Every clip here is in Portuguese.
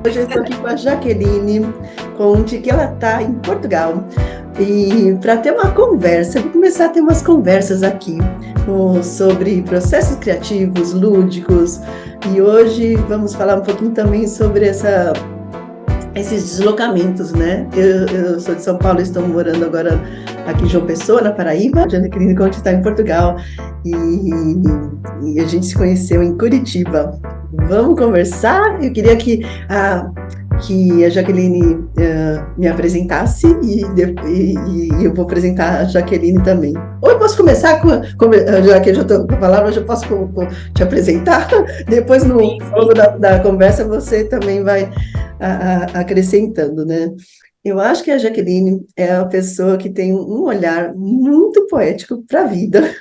Hoje eu estou aqui com a Jaqueline Conte, que ela está em Portugal. E para ter uma conversa, eu vou começar a ter umas conversas aqui sobre processos criativos, lúdicos. E hoje vamos falar um pouquinho também sobre esses deslocamentos, né? Eu sou de São Paulo, estou morando agora aqui em João Pessoa, na Paraíba. A Jaqueline Conte está em Portugal e a gente se conheceu em Curitiba. Vamos conversar? Eu queria que a Jaqueline me apresentasse e eu vou apresentar a Jaqueline também. Ou eu posso começar já que eu já estou com a palavra, eu já posso te apresentar? Depois, no longo da conversa, você também vai acrescentando, né? Eu acho que a Jaqueline é uma pessoa que tem um olhar muito poético para a vida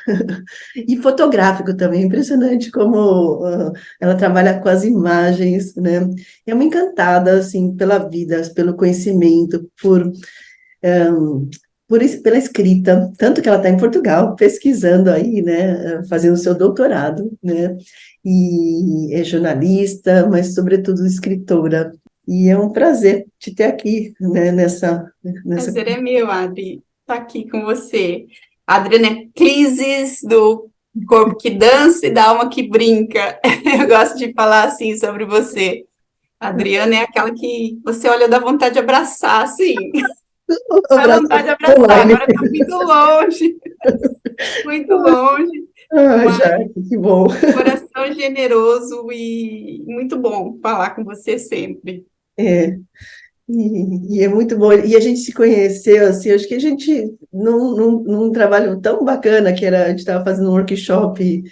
e fotográfico também. Impressionante como ela trabalha com as imagens, né? É uma encantada, assim, pela vida, pelo conhecimento, pela escrita, tanto que ela está em Portugal, pesquisando aí, né, fazendo seu doutorado, né, e é jornalista, mas sobretudo escritora. E é um prazer te ter aqui, né, nessa... Prazer é meu, Adri, estar aqui com você. A Adriana é Clises, do corpo que dança e da alma que brinca. Eu gosto de falar assim sobre você. A Adriana é aquela que você olha, dá vontade de abraçar, assim. Dá vontade de abraçar, agora está muito longe, muito longe. Mas já, que bom. coração generoso e muito bom falar com você sempre. É. E é muito bom. E a gente se conheceu, assim, acho que a gente, num trabalho tão bacana, a gente estava fazendo um workshop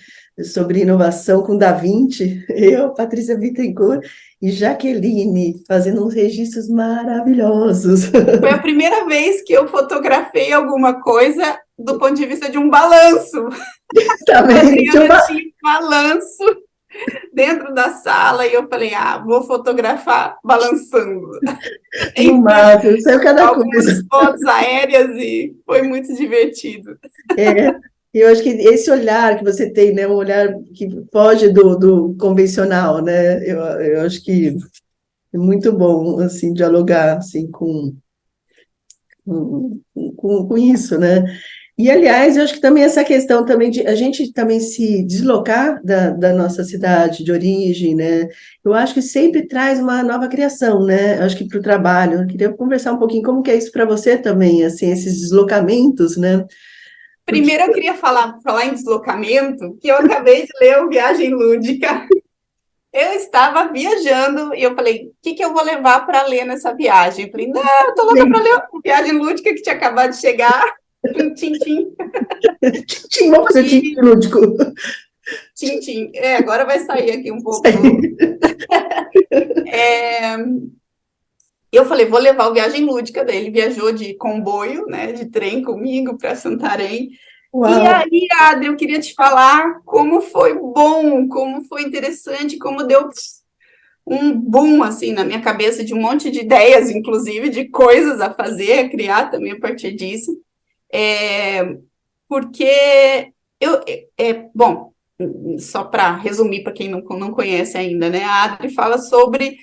sobre inovação com Da Vinci, eu, Patrícia Bittencourt e Jaqueline, fazendo uns registros maravilhosos. Foi a primeira vez que eu fotografei alguma coisa do ponto de vista de um balanço. Também, A Adriana tinha um balanço dentro da sala e eu falei, vou fotografar balançando. No máximo, saiu cada Algumas coisa. fotos aéreas e foi muito divertido. Eu acho que esse olhar que você tem, né, um olhar que foge do convencional, né, eu acho que é muito bom, assim, dialogar, assim, com isso, né? E, aliás, eu acho que também essa questão também de a gente também se deslocar da nossa cidade de origem, né? Eu acho que sempre traz uma nova criação, né? Eu acho que para o trabalho. Eu queria conversar um pouquinho como que é isso para você também, assim, esses deslocamentos, né? Porque... Primeiro eu queria falar em deslocamento, que eu acabei de ler o Viagem Lúdica. Eu estava viajando e eu falei, o que eu vou levar para ler nessa viagem? Eu falei, não, eu tô louca para ler o Viagem Lúdica que tinha acabado de chegar. Tintim. Tintim, vamos fazer tintim lúdico. Tintim. Agora vai sair aqui um pouco Eu falei, vou levar o Viagem Lúdica dele. Ele viajou de comboio, né, de trem comigo para Santarém. E Uau! aí, Adri, eu queria te falar como foi bom, como foi interessante, como deu um boom, assim, na minha cabeça, de um monte de ideias, inclusive, de coisas a fazer, a criar também a partir disso. Porque bom, só para resumir para quem não conhece ainda, né? A Adri fala sobre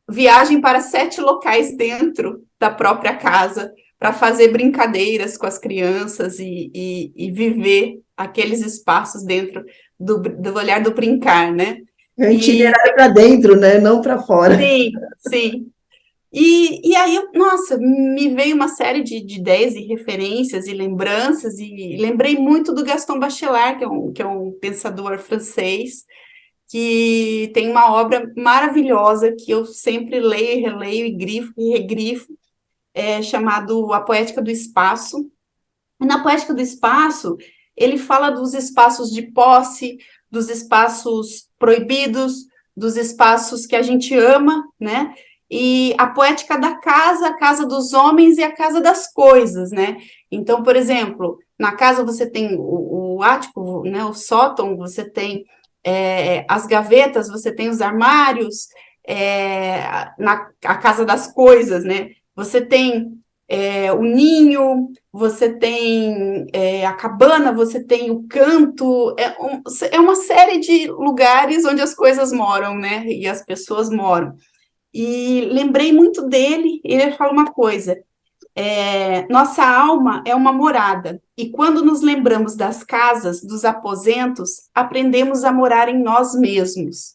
viagem para 7 locais dentro da própria casa, para fazer brincadeiras com as crianças e viver aqueles espaços dentro do olhar do brincar, né? É E itinerário para dentro, né? Não para fora. sim, sim. E aí, nossa, me veio uma série de ideias e referências e lembranças, e lembrei muito do Gaston Bachelard, que é um pensador francês, que tem uma obra maravilhosa que eu sempre leio e releio e grifo e regrifo, chamado A Poética do Espaço. E na Poética do Espaço, ele fala dos espaços de posse, dos espaços proibidos, dos espaços que a gente ama, né? E a poética da casa, a casa dos homens e a casa das coisas, né? Então, por exemplo, na casa você tem o ático, né, o sótão, você tem as gavetas, você tem os armários, a casa das coisas, né? Você tem o ninho, você tem a cabana, você tem o canto, é uma série de lugares onde as coisas moram, né? E as pessoas moram. E lembrei muito dele, ele fala uma coisa, nossa alma é uma morada, e quando nos lembramos das casas, dos aposentos, aprendemos a morar em nós mesmos.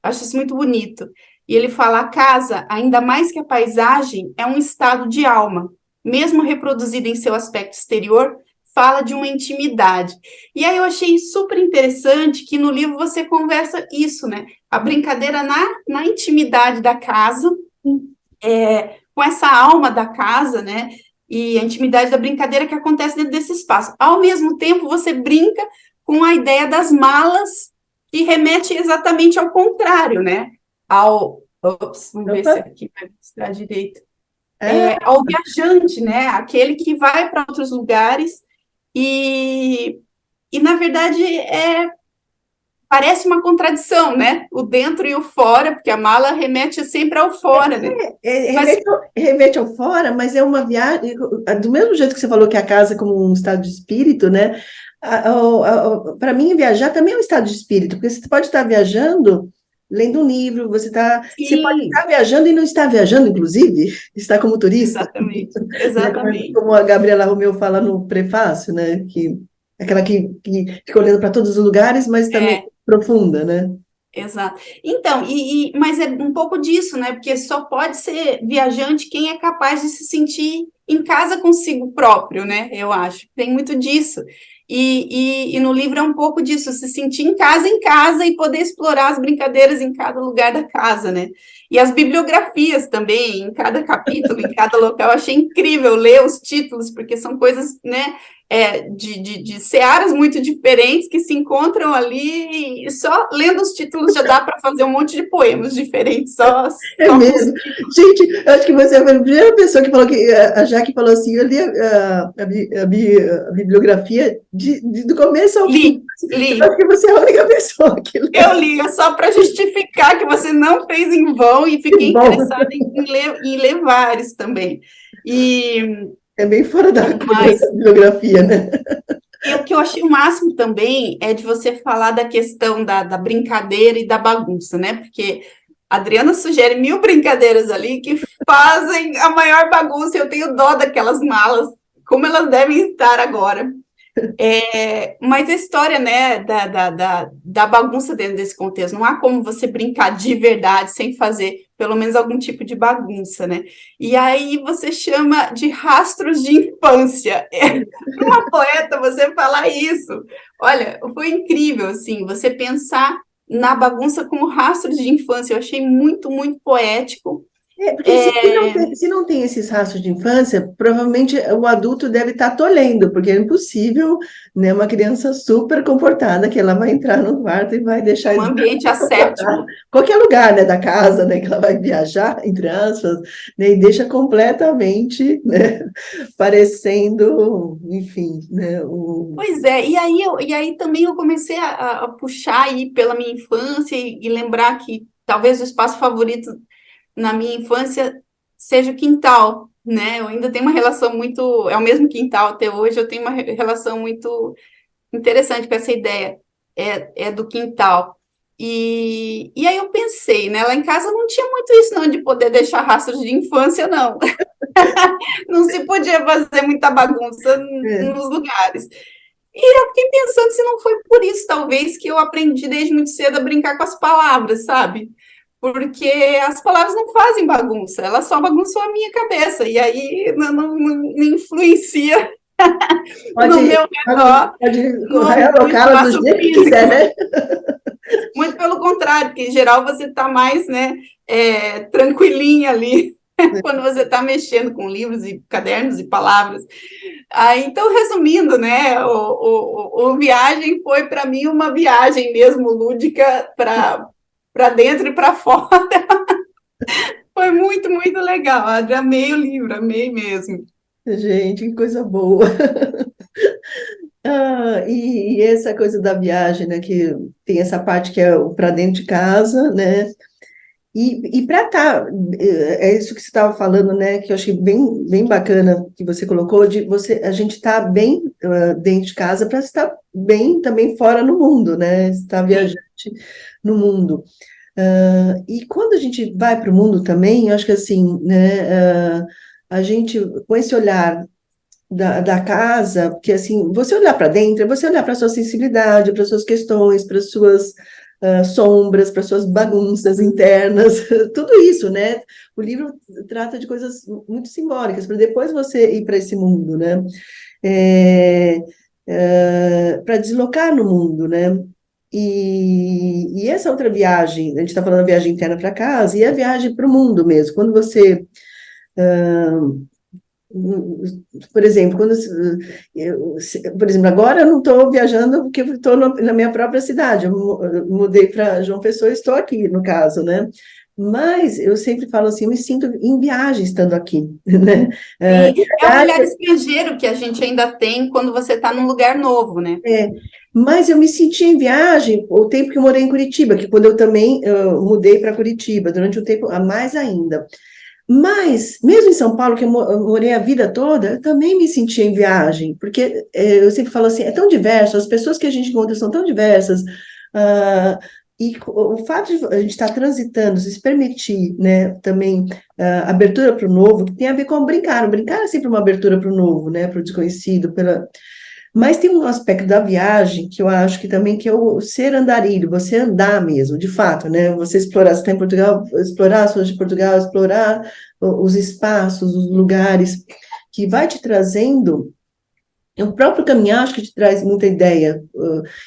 Acho isso muito bonito. E ele fala, a casa, ainda mais que a paisagem, é um estado de alma. Mesmo reproduzida em seu aspecto exterior, fala de uma intimidade. E aí eu achei super interessante que no livro você conversa isso, né? A brincadeira na intimidade da casa, com essa alma da casa, né? E a intimidade da brincadeira que acontece dentro desse espaço. Ao mesmo tempo, você brinca com a ideia das malas, que remete exatamente ao contrário, né? Vamos ver se Opa, aqui vai mostrar direito. ah, Ao viajante, né? Aquele que vai para outros lugares e na verdade, parece uma contradição, né? O dentro e o fora, porque a mala remete sempre ao fora, né? Mas remete ao fora, mas é uma viagem, do mesmo jeito que você falou que a casa é como um estado de espírito, né? Para mim, viajar também é um estado de espírito, porque você pode estar viajando, lendo um livro, você pode sim, estar viajando e não estar viajando, inclusive, estar como turista, exatamente, né? exatamente. Como a Gabriela Romeu fala no prefácio, né? Que aquela que fica olhando para todos os lugares, mas também É, profunda, né? exato. Então, mas é um pouco disso, né? Porque só pode ser viajante quem é capaz de se sentir em casa consigo próprio, né? Eu acho. Tem muito disso. E no livro é um pouco disso, se sentir em casa e poder explorar as brincadeiras em cada lugar da casa, né? E as bibliografias também, em cada capítulo, em cada local. Eu achei incrível ler os títulos, porque são coisas, né? De searas muito diferentes que se encontram ali e só lendo os títulos já dá para fazer um monte de poemas diferentes, É só com os mesmo. Gente, eu acho que você é a primeira pessoa que falou que a Jaque falou assim, eu li a bibliografia do começo ao fim. Eu li. acho que você é a única pessoa que Eu leu. li, é só para justificar que você não fez em vão e Que fiquei bom. interessada em ler vários também. E, É bem fora da curva essa mas bibliografia, né? o que eu achei o máximo também é de você falar da questão da brincadeira e da bagunça, né? Porque a Adriana sugere 1000 brincadeiras ali que fazem a maior bagunça. Eu tenho dó daquelas malas, como elas devem estar agora. Mas a história, né, da bagunça dentro desse contexto, não há como você brincar de verdade sem fazer pelo menos algum tipo de bagunça, né? E aí você chama de rastros de infância. Para uma poeta você falar isso, olha, foi incrível, assim, você pensar na bagunça como rastros de infância, eu achei muito, muito poético. Porque se não tem esses rastros de infância, provavelmente o adulto deve estar tolhendo, porque é impossível, né, uma criança super comportada que ela vai entrar no quarto e vai deixar Um ambiente asséptico. qualquer lugar, né, da casa, né, que ela vai viajar, entre aspas, né, e deixa completamente, né, parecendo, enfim, né, Pois é, e aí também eu comecei a puxar aí pela minha infância e lembrar que talvez o espaço favorito na minha infância seja o quintal, né? Eu ainda tenho uma relação muito, é o mesmo quintal até hoje, eu tenho uma relação muito interessante com essa ideia, é do quintal. E aí eu pensei, né? Lá em casa não tinha muito isso, não, de poder deixar rastros de infância, não. Não se podia fazer muita bagunça é, nos lugares. E eu fiquei pensando se não foi por isso, talvez, que eu aprendi desde muito cedo a brincar com as palavras, sabe? Porque as palavras não fazem bagunça, elas só bagunçam a minha cabeça, e aí não influencia no pode, meu redor, pode no realocá-la do espaço jeito que físico. quiser, né? Muito pelo contrário, porque em geral você está mais, né, tranquilinha ali, quando você está mexendo com livros e cadernos e palavras. Então, resumindo, né, o Viagem foi para mim uma viagem mesmo lúdica para dentro e para fora. Foi muito, muito legal. Amei o livro, amei mesmo. Gente, que coisa boa. E essa coisa da viagem, né, que tem essa parte que é para dentro de casa, né, e para estar, é isso que você estava falando, né, que eu achei bem bacana que você colocou, de a gente estar bem dentro de casa para estar bem também fora no mundo, né, estar Sim. viajante no mundo. E quando a gente vai para o mundo também, eu acho que assim, né, a gente, com esse olhar da casa, porque assim, você olhar para dentro, é você olhar para a sua sensibilidade, para as suas questões, para as suas sombras, para as suas bagunças internas, tudo isso, né? O livro trata de coisas muito simbólicas, para depois você ir para esse mundo, né? Para deslocar no mundo, né? E essa outra viagem, a gente está falando da viagem interna para casa, e a viagem para o mundo mesmo, quando você por exemplo, por exemplo, agora eu não estou viajando porque eu estou na minha própria cidade. Eu mudei para João Pessoa e estou aqui, no caso, né? Mas eu sempre falo assim, eu me sinto em viagem estando aqui, né? Sim, é o olhar estrangeiro que a gente ainda tem quando você está num lugar novo, né? Mas eu me senti em viagem o tempo que eu morei em Curitiba, que quando eu também mudei para Curitiba, durante um tempo a mais ainda. Mas, mesmo em São Paulo, que eu morei a vida toda, eu também me sentia em viagem, porque eu sempre falo assim, é tão diverso, as pessoas que a gente encontra são tão diversas, ah, e o fato de a gente estar transitando, se permitir, né, também abertura para o novo, que tem a ver com o brincar é sempre uma abertura para o novo, né, para o desconhecido, mas tem um aspecto da viagem que eu acho que também que é o ser andarilho, você andar mesmo, de fato, né? Você explorar, você está em Portugal, explorar as coisas de Portugal, explorar os espaços, os lugares, que vai te trazendo. O próprio caminhar, acho que te traz muita ideia.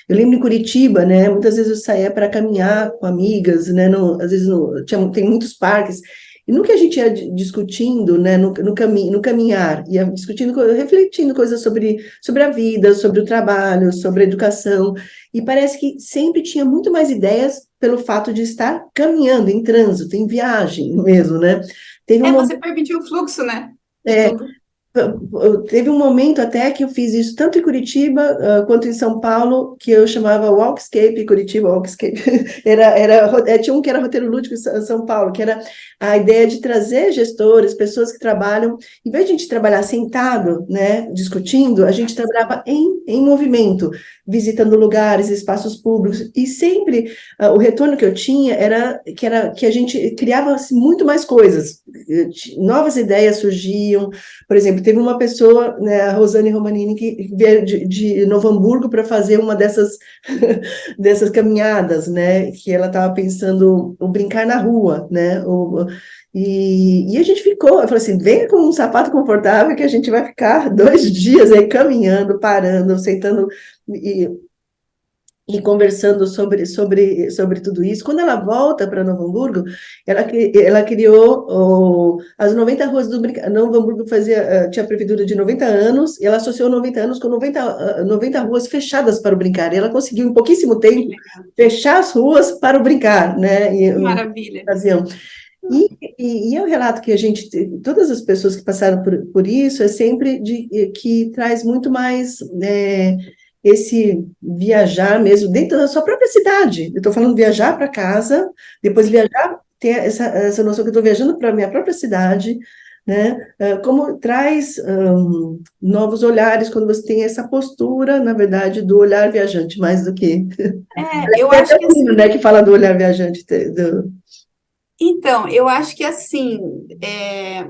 Eu lembro em Curitiba, né? Muitas vezes eu saía para caminhar com amigas, né? Às vezes tem muitos parques. E no que a gente ia discutindo, né, no caminhar, ia discutindo, refletindo coisas sobre a vida, sobre o trabalho, sobre a educação, e parece que sempre tinha muito mais ideias pelo fato de estar caminhando, em trânsito, em viagem mesmo, né? Teve um Você permitiu o fluxo, né? De é, tudo. Teve um momento até que eu fiz isso tanto em Curitiba quanto em São Paulo, que eu chamava Walkscape Curitiba, Walkscape. Tinha um que era roteiro lúdico em São Paulo, que era a ideia de trazer gestores, pessoas que trabalham, em vez de a gente trabalhar sentado, né, discutindo, a gente trabalhava em movimento, visitando lugares, espaços públicos, e sempre o retorno que eu tinha era que a gente criava assim, muito mais coisas, novas ideias surgiam. Por exemplo, teve uma pessoa, né, a Rosane Romanini, que veio de Novo Hamburgo para fazer uma dessas caminhadas, né, que ela estava pensando o brincar na rua, né, e a gente ficou, eu falei assim, venha com um sapato confortável que a gente vai ficar 2 dias aí caminhando, parando, sentando e conversando sobre tudo isso. Quando ela volta para Novo Hamburgo, ela criou as 90 ruas do Brincar. Novo Hamburgo tinha a prefeitura de 90 anos, e ela associou 90 anos com 90 ruas fechadas para o Brincar. E ela conseguiu, em pouquíssimo tempo, fechar as ruas para o Brincar, né? Maravilha. Ocasião. E é um relato que todas as pessoas que passaram por isso, é sempre que traz muito mais esse viajar mesmo dentro da sua própria cidade. Eu estou falando viajar para casa, depois viajar, ter essa noção que eu estou viajando para a minha própria cidade, né? Como traz novos olhares quando você tem essa postura, na verdade, do olhar viajante, mais do que. Eu É acho até que o livro, né, que fala do olhar viajante. Então, eu acho que assim,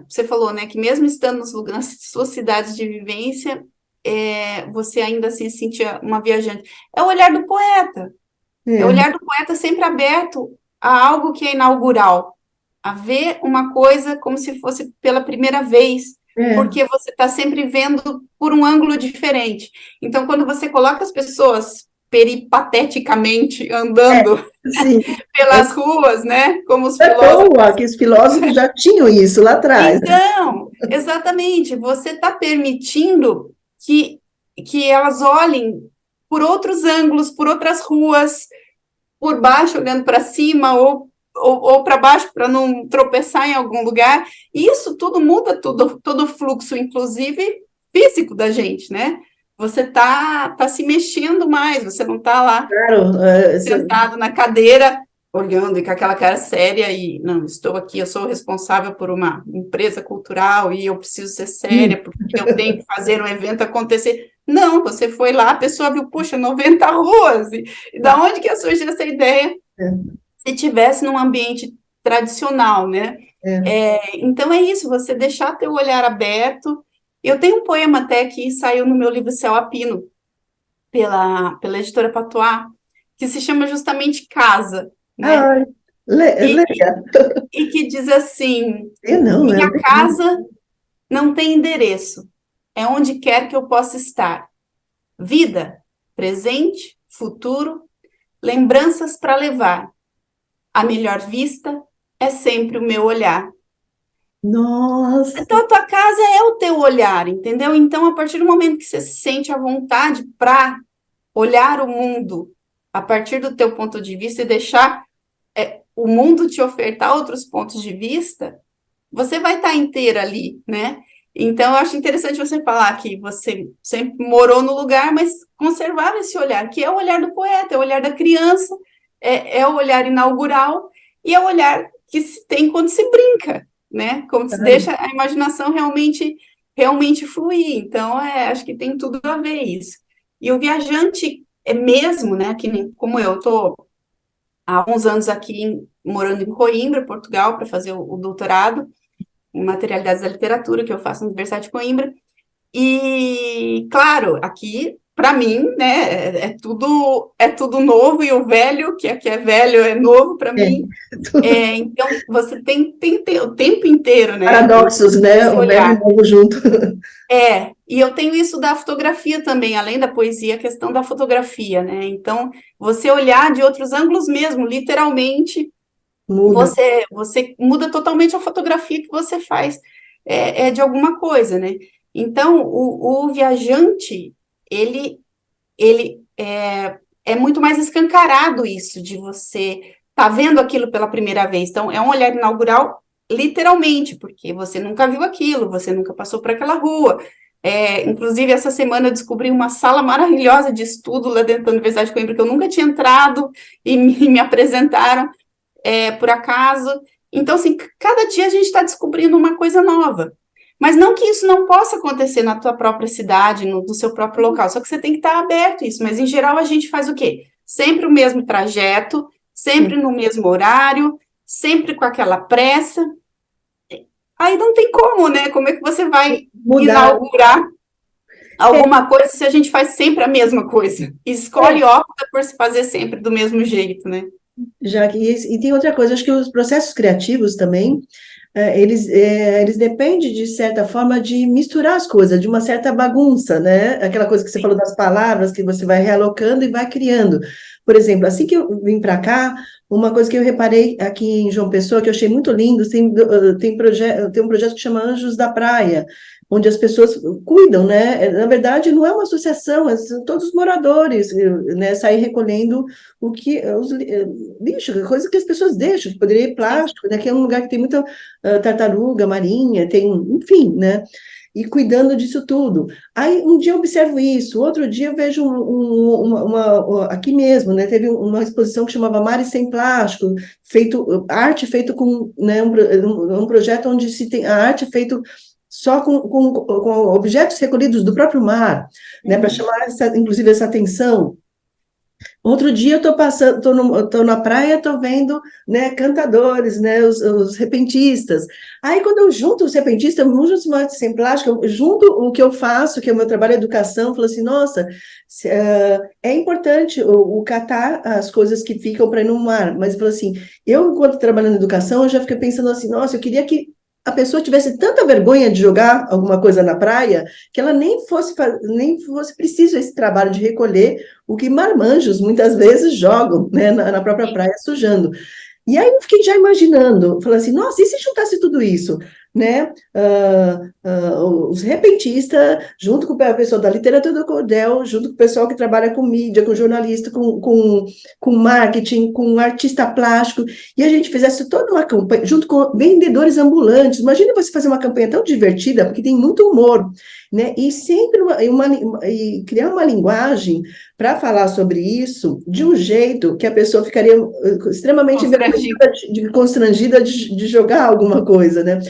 você falou, né, que mesmo estando nas suas cidades de vivência, você ainda assim se sentia uma viajante. É o olhar do poeta, é o É, olhar do poeta sempre aberto a algo que é inaugural, a ver uma coisa como se fosse pela primeira vez, é, porque você está sempre vendo por um ângulo diferente. Então, quando você coloca as pessoas peripateticamente andando sim. pelas ruas, né, como os Não é à filósofos. toa que os filósofos já tinham isso lá atrás. Então, exatamente, você está permitindo que elas olhem por outros ângulos, por outras ruas, por baixo, olhando para cima, ou para baixo, para não tropeçar em algum lugar. E isso tudo muda todo o fluxo, inclusive físico da gente, né? Você tá se mexendo mais, você não está lá Claro, sentado na cadeira, olhando e com aquela cara séria e, não, estou aqui, eu sou responsável por uma empresa cultural e eu preciso ser sim, séria porque eu tenho que fazer um evento acontecer. Não, você foi lá, a pessoa viu, puxa, 90 ruas, e da onde que surgiu essa ideia? é, se tivesse num ambiente tradicional, né? É. Então é isso, você deixar teu olhar aberto. Eu tenho um poema até que saiu no meu livro Céu a Pino, pela editora Patois, que se chama justamente Casa, né? Ai, E, leia. e que diz assim: Não, é minha casa não tem endereço, é onde quer que eu possa estar. Vida, presente, futuro, lembranças para levar. A melhor vista é sempre o meu olhar. Então, nossa, a tua casa é o teu olhar, entendeu? Então, a partir do momento que você se sente à vontade para olhar o mundo a partir do teu ponto de vista e deixar o mundo te ofertar outros pontos de vista, você vai estar inteira ali, né? Então, eu acho interessante você falar que você sempre morou no lugar, mas conservava esse olhar, que é o olhar do poeta, é o olhar da criança, é o olhar inaugural e é o olhar que se tem quando se brinca, né? Como se deixa a imaginação realmente fluir. Então, acho que tem tudo a ver isso. E o viajante é mesmo, né? Que nem, como eu estou há uns anos aqui morando em Coimbra, Portugal, para fazer o doutorado em materialidades da literatura, que eu faço na Universidade de Coimbra. E, claro, aqui, para mim, né, é tudo novo, e o velho, que aqui é velho, é novo para é. mim. Então, você tem o tempo inteiro, né, Paradoxos, né? esse O velho e o olhar. novo junto. E eu tenho isso da fotografia também, além da poesia, a questão da fotografia, né? Então, você olhar de outros ângulos mesmo, literalmente, Muda. você muda totalmente a fotografia que você faz de alguma coisa, né? Então, o viajante, ele é muito mais escancarado isso, de você estar vendo aquilo pela primeira vez. Então, é um olhar inaugural, literalmente, porque você nunca viu aquilo, você nunca passou por aquela rua. Inclusive, essa semana eu descobri uma sala maravilhosa de estudo lá dentro da Universidade de Coimbra, que eu nunca tinha entrado, e me apresentaram por acaso. Então, assim, cada dia a gente está descobrindo uma coisa nova. Mas não que isso não possa acontecer na tua própria cidade, no seu próprio local, só que você tem que estar aberto a isso. Mas, em geral, a gente faz o quê? Sempre o mesmo trajeto, sempre no mesmo horário, sempre com aquela pressa. Aí não tem como, né? Como é que você vai Mudar. inaugurar alguma coisa se a gente faz sempre a mesma coisa? Escolhe, opta por se fazer sempre do mesmo jeito, né? Já que, e tem outra coisa, acho que os processos criativos também, eles dependem, de certa forma, de misturar as coisas, de uma certa bagunça, né? Aquela coisa que você falou das palavras, que você vai realocando e vai criando. Por exemplo, assim que eu vim para cá, uma coisa que eu reparei aqui em João Pessoa, que eu achei muito lindo, tem um projeto que chama Anjos da Praia, onde as pessoas cuidam, né? Na verdade, não é uma associação, são todos os moradores, né? Saem recolhendo o que os lixo, coisa que as pessoas deixam, que poderia ir Sim. plástico, né? Que é um lugar que tem muita tartaruga marinha, tem, enfim, né? E cuidando disso tudo. Aí um dia eu observo isso, outro dia eu vejo aqui mesmo, né? Teve uma exposição que chamava Mares Sem Plástico, arte feito com, né, um projeto onde se tem a arte feito só com objetos recolhidos do próprio mar, né? Para chamar inclusive essa atenção. Outro dia eu estou passando, tô na praia, estou vendo, né, cantadores, né, os repentistas. Aí quando eu junto os repentistas, eu junto os sem plástico, eu junto o que eu faço, que é o meu trabalho de educação, falo assim, nossa, é importante o catar as coisas que ficam para ir no mar, mas eu falo assim, eu enquanto trabalhando em educação, eu já fiquei pensando assim, nossa, eu queria que a pessoa tivesse tanta vergonha de jogar alguma coisa na praia, que ela nem fosse preciso esse trabalho de recolher o que marmanjos muitas vezes jogam, né, na própria praia, sujando. E aí eu fiquei já imaginando, falando assim, nossa, e se juntasse tudo isso, né? Os repentistas, junto com a pessoa da literatura do cordel, junto com o pessoal que trabalha com mídia, com jornalista, com marketing, com artista plástico, e a gente fizesse toda uma campanha, junto com vendedores ambulantes. Imagina você fazer uma campanha tão divertida, porque tem muito humor, né? E sempre e criar uma linguagem para falar sobre isso de um jeito que a pessoa ficaria extremamente constrangida de jogar alguma coisa, né?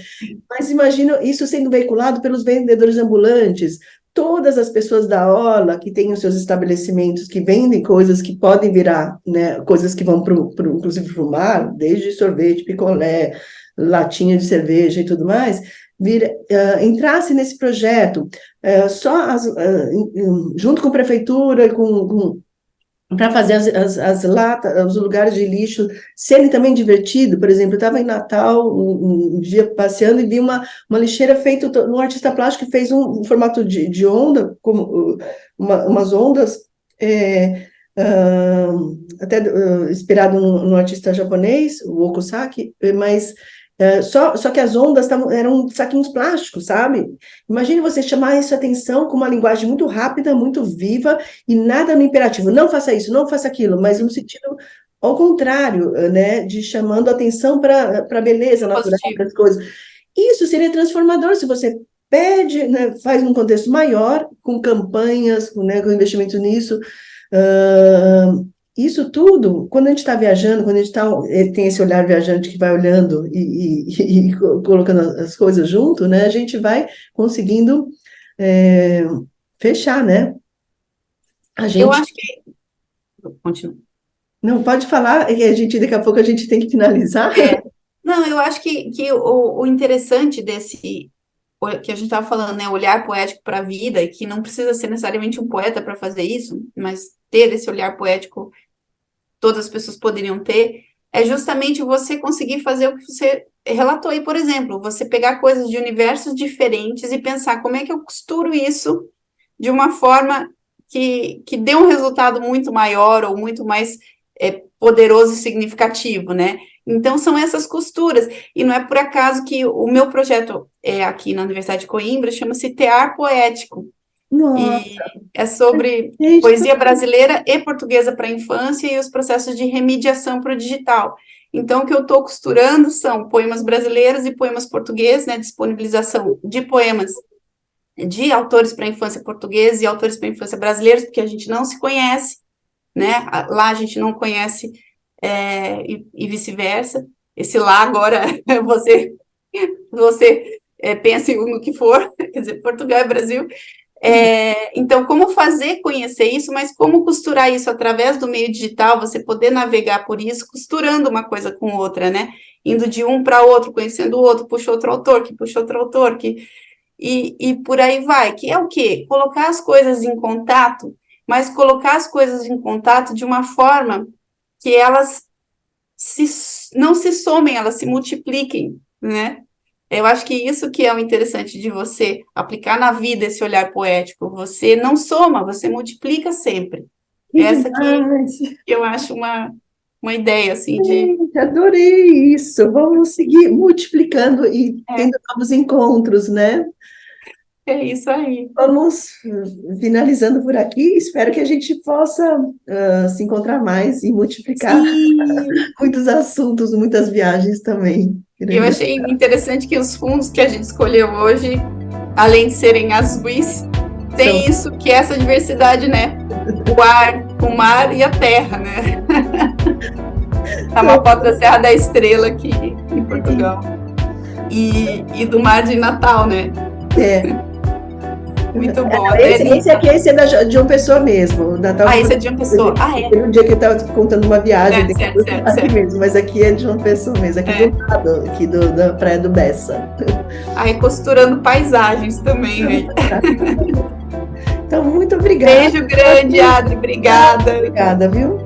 Mas imagino isso sendo veiculado pelos vendedores ambulantes, todas as pessoas da orla que têm os seus estabelecimentos, que vendem coisas que podem virar, né, coisas que vão inclusive para o mar, desde sorvete, picolé, latinha de cerveja e tudo mais, entrasse nesse projeto, junto com a prefeitura, para fazer as latas, os lugares de lixo serem também divertidos. Por exemplo, eu estava em Natal um dia passeando e vi uma lixeira feita, um artista plástico que fez um formato de onda, como umas ondas, inspirado no artista japonês, o Okusaki, mas só que as ondas eram saquinhos plásticos, sabe? Imagine você chamar isso atenção com uma linguagem muito rápida, muito viva, e nada no imperativo, não faça isso, não faça aquilo, mas no sentido ao contrário, né? De chamando atenção para a beleza natural das coisas. Isso seria transformador se você pede, né, faz num contexto maior, com campanhas, né, com investimento nisso. Isso tudo, quando a gente está viajando, quando a gente tem esse olhar viajante que vai olhando e colocando as coisas junto, né, a gente vai conseguindo fechar, né? Eu acho que... Continua. Não, pode falar, daqui a pouco a gente tem que finalizar. Não, eu acho que o interessante que a gente estava falando, né, olhar poético para a vida, e que não precisa ser necessariamente um poeta para fazer isso, mas ter esse olhar poético, todas as pessoas poderiam ter, é justamente você conseguir fazer o que você relatou aí, por exemplo, você pegar coisas de universos diferentes e pensar como é que eu costuro isso de uma forma que dê um resultado muito maior ou muito mais poderoso e significativo, né? Então, são essas costuras, e não é por acaso que o meu projeto aqui na Universidade de Coimbra chama-se Tear Poético. Nossa. E é sobre poesia brasileira e portuguesa para a infância e os processos de remediação para o digital. Então, o que eu estou costurando são poemas brasileiros e poemas portugueses, né, disponibilização de poemas de autores para a infância portugueses e autores para a infância brasileiros, porque a gente não se conhece, né? Lá a gente não conhece e vice-versa. Esse lá agora você pense no que for, quer dizer, Portugal e Brasil. Então, como fazer conhecer isso, mas como costurar isso através do meio digital, você poder navegar por isso, costurando uma coisa com outra, né? Indo de um para outro, conhecendo o outro, puxa outro autor, e por aí vai, que é o quê? Colocar as coisas em contato, mas colocar as coisas em contato de uma forma que elas não se somem, elas se multipliquem, né? Eu acho que isso que é o interessante de você aplicar na vida esse olhar poético. Você não soma, você multiplica sempre. Essa que eu acho uma ideia, assim, de... Adorei isso. Vamos seguir multiplicando e tendo novos encontros, né? É isso aí. Vamos finalizando por aqui. Espero que a gente possa se encontrar mais e multiplicar muitos assuntos, muitas viagens também. Eu achei interessante que os fundos que a gente escolheu hoje, além de serem azuis, tem isso, que é essa diversidade, né? O ar, o mar e a terra, né? Tá uma foto da Serra da Estrela aqui em Portugal. E do mar de Natal, né? Muito bom. Esse é de uma pessoa mesmo. Esse é de uma pessoa. Um dia que eu estava contando uma viagem certo. Mesmo, mas aqui é de uma pessoa mesmo, aqui do lado, aqui da Praia do Bessa. Aí costurando paisagens também, né? Então, muito obrigada. Beijo grande, Adri. Obrigada. Obrigada, viu?